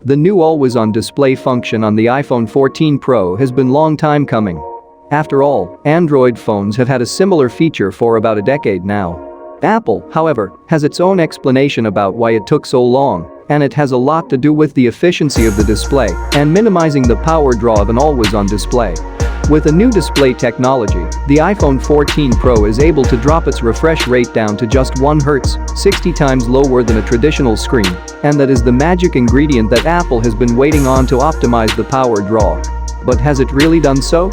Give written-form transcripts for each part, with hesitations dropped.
The new always-on display function on the iPhone 14 Pro has been long time coming. After all, Android phones have had a similar feature for about a decade now. Apple, however, has its own explanation about why it took so long, and it has a lot to do with the efficiency of the display and minimizing the power draw of an always-on display. With a new display technology, the iPhone 14 Pro is able to drop its refresh rate down to just 1 Hz, 60 times lower than a traditional screen, and that is the magic ingredient that Apple has been waiting on to optimize the power draw. But has it really done so?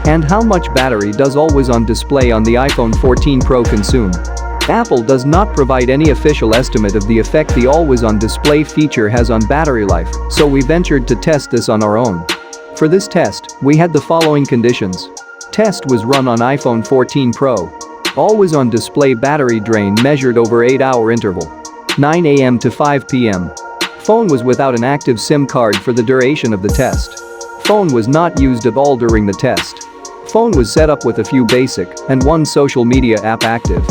And how much battery does always-on display on the iPhone 14 Pro consume? Apple does not provide any official estimate of the effect the always-on display feature has on battery life, so we ventured to test this on our own. For this test, we had the following conditions. Test was run on iPhone 14 Pro. Always-on display battery drain measured over 8-hour interval. 9 a.m. to 5 p.m. Phone was without an active SIM card for the duration of the test. Phone was not used at all during the test. Phone was set up with a few basic and 1 social media app active.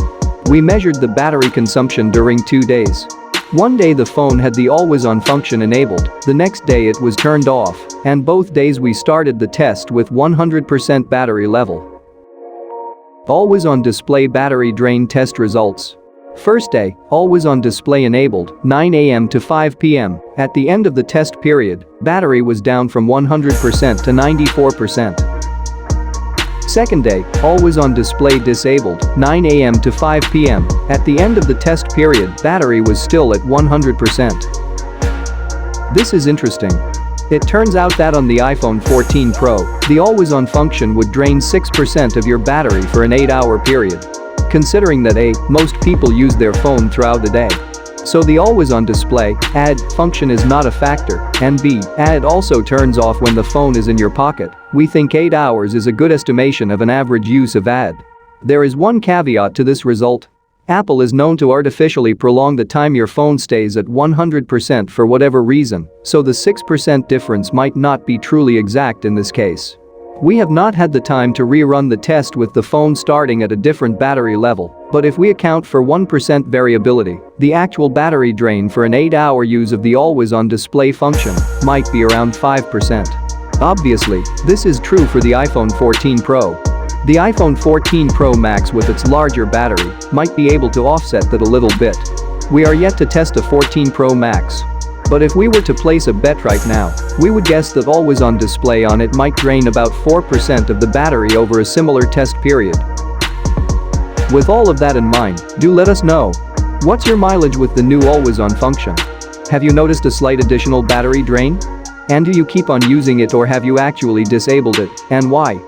We measured the battery consumption during 2 days. One day the phone had the always-on function enabled, the next day it was turned off, and both days we started the test with 100% battery level. Always-on display battery drain test results. First day, always-on display enabled, 9 a.m. to 5 p.m. At the end of the test period, battery was down from 100% to 94%. Second day, always-on display disabled, 9 a.m. to 5 p.m. At the end of the test period, battery was still at 100%. This is interesting. It turns out that on the iPhone 14 Pro, the always-on function would drain 6% of your battery for an 8-hour period. Considering that A, most people use their phone throughout the day. So the always-on display (AD) function is not a factor, and B, AD also turns off when the phone is in your pocket. We think 8 hours is a good estimation of an average use of AD. There is one caveat to this result. Apple is known to artificially prolong the time your phone stays at 100% for whatever reason, so the 6% difference might not be truly exact in this case. We have not had the time to rerun the test with the phone starting at a different battery level, but if we account for 1% variability, the actual battery drain for an 8-hour use of the always-on display function might be around 5%. Obviously, this is true for the iPhone 14 Pro. The iPhone 14 Pro Max with its larger battery might be able to offset that a little bit. We are yet to test a 14 Pro Max. But if we were to place a bet right now, we would guess that always-on display on it might drain about 4% of the battery over a similar test period. With all of that in mind, do let us know. What's your mileage with the new always-on function? Have you noticed a slight additional battery drain? And do you keep on using it or have you actually disabled it, and why?